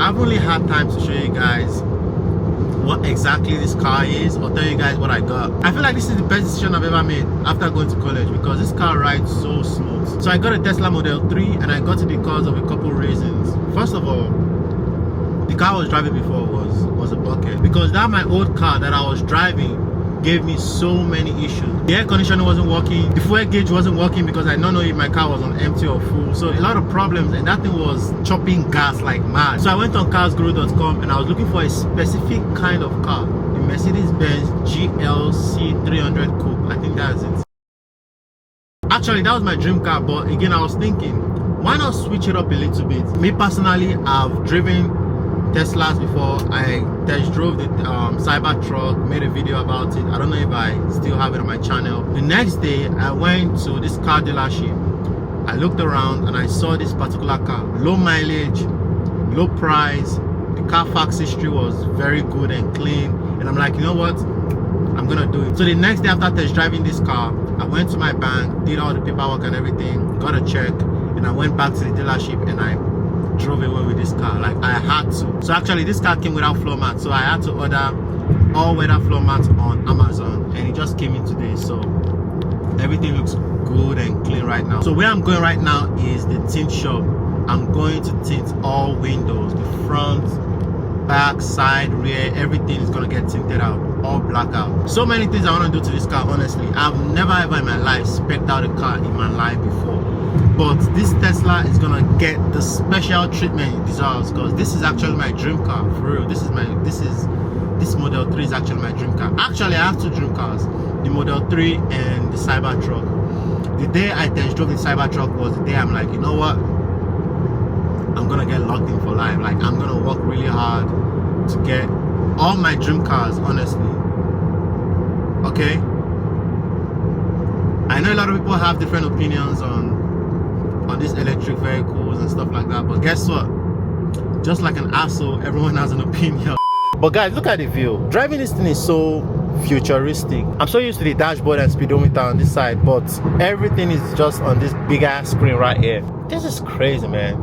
haven't really had time to show you guys what exactly this car is or tell you guys what I got. I feel like this is the best decision I've ever made after going to college because this car rides so smooth. So I got a Tesla Model 3 and I got it because of a couple reasons. First of all, the car I was driving before was a bucket because that my old car that I was driving gave me so many issues. The air conditioner wasn't working, the fuel gauge wasn't working because I don't know if my car was on empty or full, so a lot of problems, and that thing was chopping gas like mad. So I went on carsguru.com and I was looking for a specific kind of car, the Mercedes-Benz GLC 300 Coupe. I think that's it. Actually, that was my dream car, but again I was thinking, why not switch it up a little bit? Me personally, I've driven Teslas before. I test drove the Cybertruck, made a video about it. I don't know if I still have it on my channel. The next day I went to this car dealership. I looked around and I saw this particular car, low mileage, low price. The Carfax history was very good and clean, and I'm like, you know what, I'm gonna do it. So the next day after test driving this car, I went to my bank, did all the paperwork and everything, got a check, and I went back to the dealership and I drove away with this car. Like, I had to. So actually this car came without floor mats, so I had to order all weather floor mats on Amazon, and it just came in today. So everything looks good and clean right now. So where I'm going right now is the tint shop. I'm going to tint all windows, the front, back, side, rear, everything is gonna get tinted out, all black out. So many things I want to do to this car. Honestly, I've never ever in my life spec'd out a car in my life before, but this Tesla is gonna get the special treatment it deserves because this is actually my dream car, for real. This Model 3 is actually my dream car. Actually, I have two dream cars, the Model 3 and the Cybertruck. The day I test drove the Cybertruck was the day I'm like, you know what, I'm gonna get locked in for life. Like, I'm gonna work really hard to get all my dream cars, honestly. Okay, I know a lot of people have different opinions on these electric vehicles and stuff like that, but guess what, just like an asshole, everyone has an opinion. But guys, look at the view. Driving this thing is so futuristic. I'm so used to the dashboard and speedometer on this side, but everything is just on this big ass screen right here. This is crazy, man.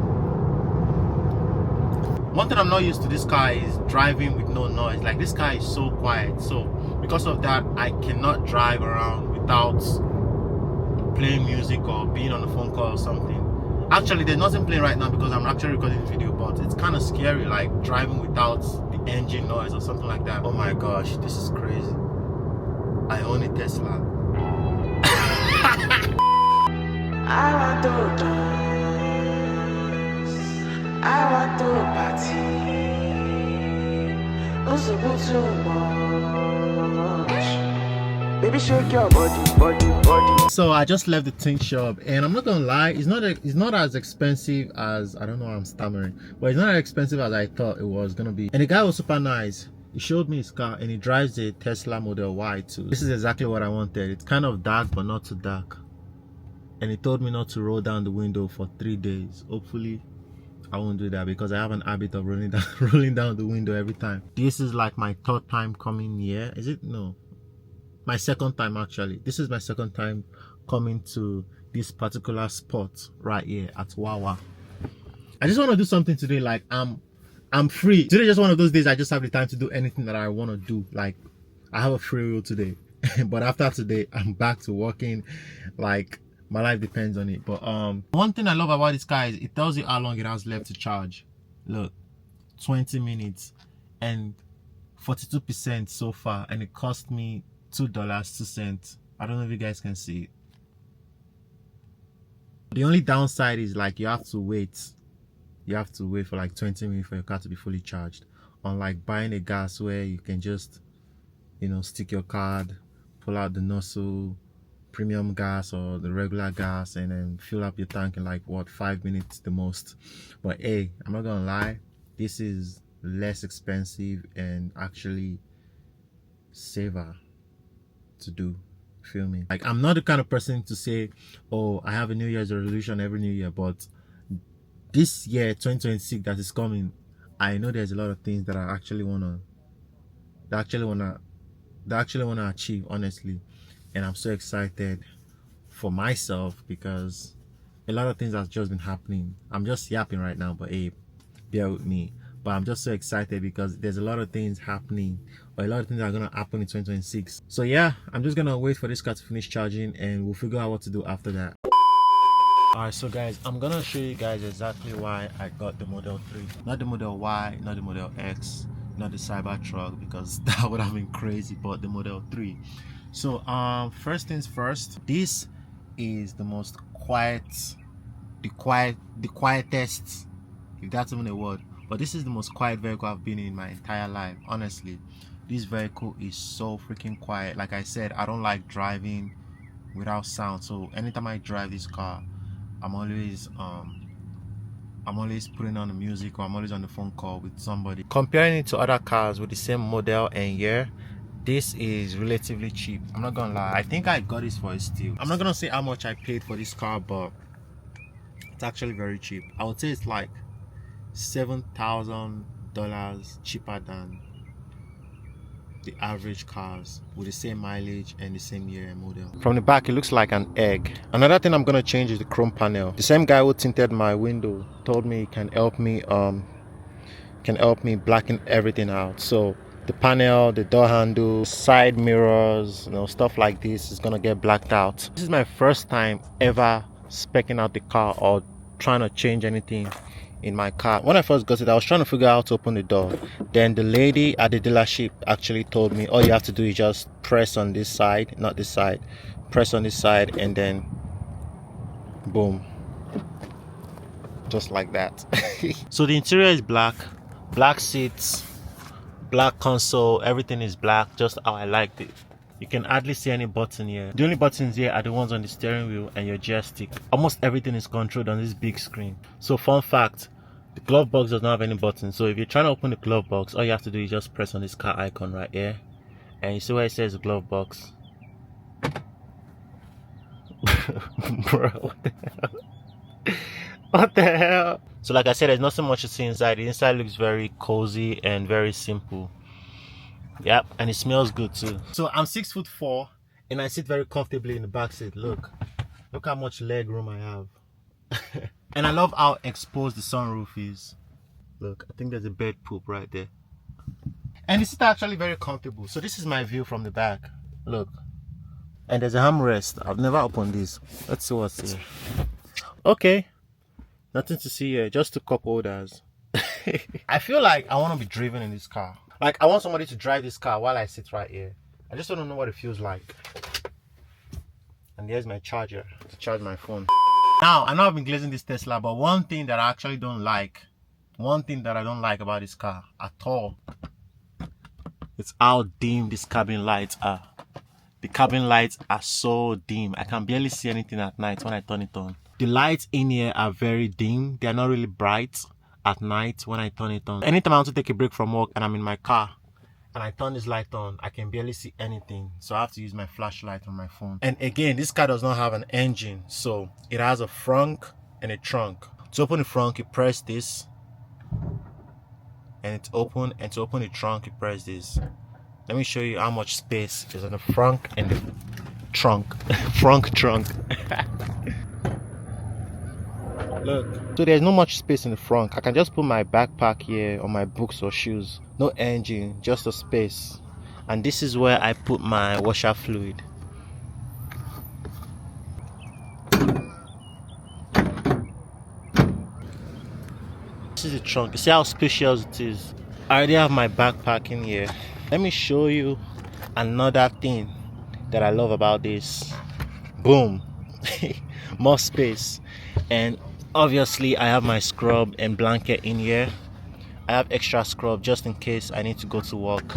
One thing I'm not used to this car is driving with no noise. Like, this car is so quiet, so because of that I cannot drive around without playing music or being on a phone call or something. Actually, there's nothing playing right now because I'm actually recording this video, but it's kind of scary, like driving without the engine noise or something like that. Oh my gosh, this is crazy. I own a Tesla. I want to dance, I want to party. Usubu too much. Baby, shake your body, body. So I just left the tint shop, and I'm not gonna lie, it's not as expensive as, I don't know, I'm stammering, but it's not as expensive as I thought it was gonna be. And the guy was super nice. He showed me his car, and he drives a Tesla Model Y too. This is exactly what I wanted. It's kind of dark, but not too dark. And he told me not to roll down the window for 3 days. Hopefully I won't do that because I have an habit of rolling down the window every time. This is like my third time coming here. Is it? No, my second time actually. This is my second time coming to this particular spot right here at Wawa. I just want to do something today. Like, I'm free today. Just one of those days I just have the time to do anything that I want to do. Like, I have a free will today. But after today I'm back to working. Like, my life depends on it. But one thing I love about this car is it tells you how long it has left to charge. Look, 20 minutes and 42% so far, and it cost me $2.02. I don't know if you guys can see it. The only downside is, like, you have to wait for like 20 minutes for your car to be fully charged, unlike buying a gas where you can just, you know, stick your card, pull out the nozzle, premium gas or the regular gas, and then fill up your tank in like, what, 5 minutes the most. But hey, I'm not gonna lie, this is less expensive and actually safer to do. Feel me? Like, I'm not the kind of person to say, oh, I have a New Year's resolution every New Year, but this year 2026 that is coming, I know there's a lot of things that I actually wanna achieve, honestly. And I'm so excited for myself because a lot of things have just been happening. I'm just yapping right now, but hey, bear with me. but I'm just so excited because there's a lot of things happening, or a lot of things that are going to happen in 2026. So yeah, I'm just going to wait for this car to finish charging and we'll figure out what to do after that. Alright, so guys, I'm going to show you guys exactly why I got the Model 3. Not the Model Y, not the Model X, not the Cybertruck, because that would have been crazy, but the Model 3. So first things first, this is the most quietest, if that's even a word, but this is the most quiet vehicle I've been in my entire life. Honestly, this vehicle is so freaking quiet. Like I said, I don't like driving without sound, so anytime I drive this car, I'm always putting on the music, or I'm always on the phone call with somebody. Comparing it to other cars with the same model and year, this is relatively cheap. I'm not gonna lie, I think I got this for a steal. I'm not gonna say how much I paid for this car, but it's actually very cheap. I would say it's like $7,000 cheaper than the average cars with the same mileage and the same year and model. From the back, it looks like an egg. Another thing I'm gonna change is the chrome panel. The same guy who tinted my window told me he can help me blacken everything out. So the panel, the door handle, side mirrors, stuff like this is gonna get blacked out. This is my first time ever speccing out the car or trying to change anything in my car. When I first got it, I was trying to figure out how to open the door. Then the lady at the dealership actually told me all you have to do is just press on this side, not this side, press on this side, and then boom, just like that. So the interior is black seats, black console, everything is black, just how I liked it. You can hardly see any button here. The only buttons here are the ones on the steering wheel and your joystick. Almost everything is controlled on this big screen. So fun fact, the glove box does not have any buttons. So if you're trying to open the glove box, all you have to do is just press on this car icon right here, and you see where it says glove box. Bro, what the hell? What the hell? So like I said, there's not so much to see inside. The inside looks very cozy and very simple. Yep, and it smells good too. So I'm 6'4" and I sit very comfortably in the back seat. Look how much leg room I have. And I love how exposed the sunroof is. Look, I think there's a bird poop right there. And the seats are actually very comfortable. So this is my view from the back. Look, and there's a armrest. I've never opened this. Let's see what's here. Okay, nothing to see here, just two cup holders. I feel like I want to be driven in this car. Like, I want somebody to drive this car while I sit right here. I just don't know what it feels like. And there's my charger to charge my phone. Now, I know I've been glazing this Tesla, but one thing that I actually don't like, about this car at all, it's how dim these cabin lights are. The cabin lights are so dim. I can barely see anything at night when I turn it on. The lights in here are very dim. They're not really bright at night when I turn it on. Anytime I want to take a break from work and I'm in my car and I turn this light on, I can barely see anything, so I have to use my flashlight on my phone. And again, this car does not have an engine, so it has a frunk and a trunk. To open the frunk, you press this and it's open, and to open the trunk, you press this. Let me show you how much space is on the frunk and the trunk. Frunk trunk. Look, so there's not much space in the front. I can just put my backpack here or my books or shoes. No engine, just a space. And this is where I put my washer fluid. This is the trunk. You see how spacious it is? I already have my backpack in here. Let me show you another thing that I love about this. Boom. More space. And obviously I have my scrub and blanket in here. I have extra scrub just in case I need to go to work.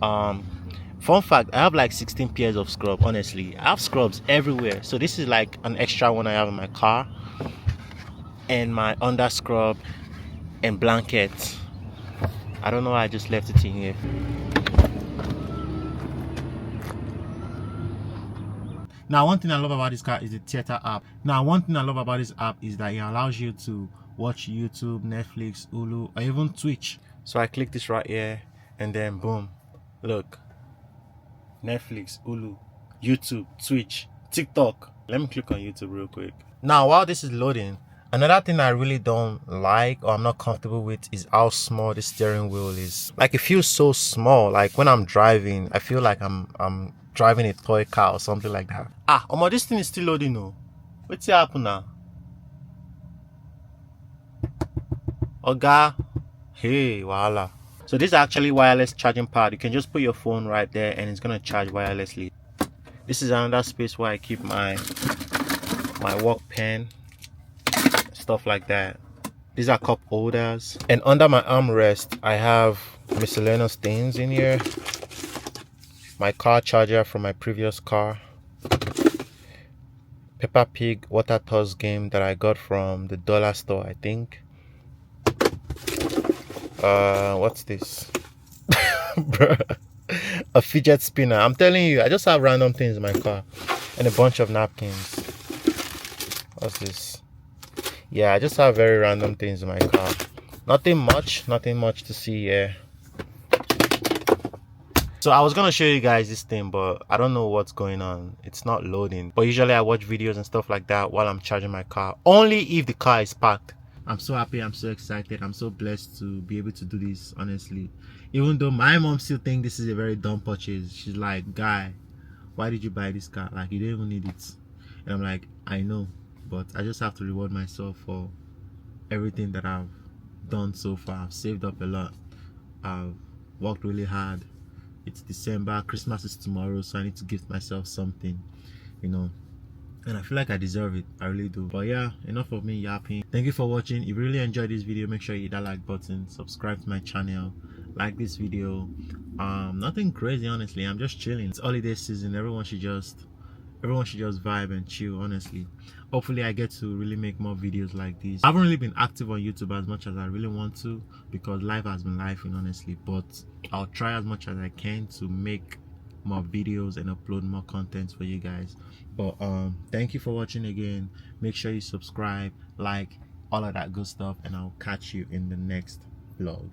Fun fact, I have like 16 pairs of scrub. Honestly, I have scrubs everywhere, so this is like an extra one I have in my car. And my under scrub and blanket, I don't know why I just left it in here. Now, one thing I love about this car is the Theater app. Now, one thing I love about this app is that it allows you to watch YouTube, Netflix, Hulu, or even Twitch. So I click this right here, and then boom, look, Netflix, Hulu, YouTube, Twitch, TikTok. Let me click on YouTube real quick. Now, while this is loading, Another thing I really don't like or I'm not comfortable with is how small the steering wheel is. Like, it feels so small. Like when I'm driving, I feel like I'm driving a toy car or something like that. This thing is still loading. No, what's happening now? Oga, hey, voila. So this is actually wireless charging pad. You can just put your phone right there and it's gonna charge wirelessly. This is another space where I keep my work pen, stuff like that. These are cup holders, and under my armrest I have miscellaneous things in here. My car charger from my previous car, Peppa Pig water toss game that I got from the dollar store, I think. What's this? Bruh. A fidget spinner. I'm telling you, I just have random things in my car, and a bunch of napkins. What's this? Yeah, I just have very random things in my car. Nothing much to see here. So I was gonna show you guys this thing, but I don't know what's going on. It's not loading. But usually I watch videos and stuff like that while I'm charging my car, only if the car is parked. I'm so happy, I'm so excited, I'm so blessed to be able to do this, honestly. Even though my mom still thinks this is a very dumb purchase. She's like, guy, why did you buy this car? Like, you don't even need it. And I'm like, I know, but I just have to reward myself for everything that I've done so far. I've saved up a lot. I've worked really hard. It's December, Christmas is tomorrow, so I need to gift myself something, you know. And I feel like I deserve it. I really do. But yeah, enough of me yapping. Thank you for watching. If you really enjoyed this video, make sure you hit that like button, subscribe to my channel, like this video. Nothing crazy, honestly. I'm just chilling. It's holiday season. Everyone should just vibe and chill, honestly. Hopefully I get to really make more videos like this. I haven't really been active on YouTube as much as I really want to, because life has been lifing, honestly. But I'll try as much as I can to make more videos and upload more content for you guys. But thank you for watching again. Make sure you subscribe, like, all of that good stuff, and I'll catch you in the next vlog.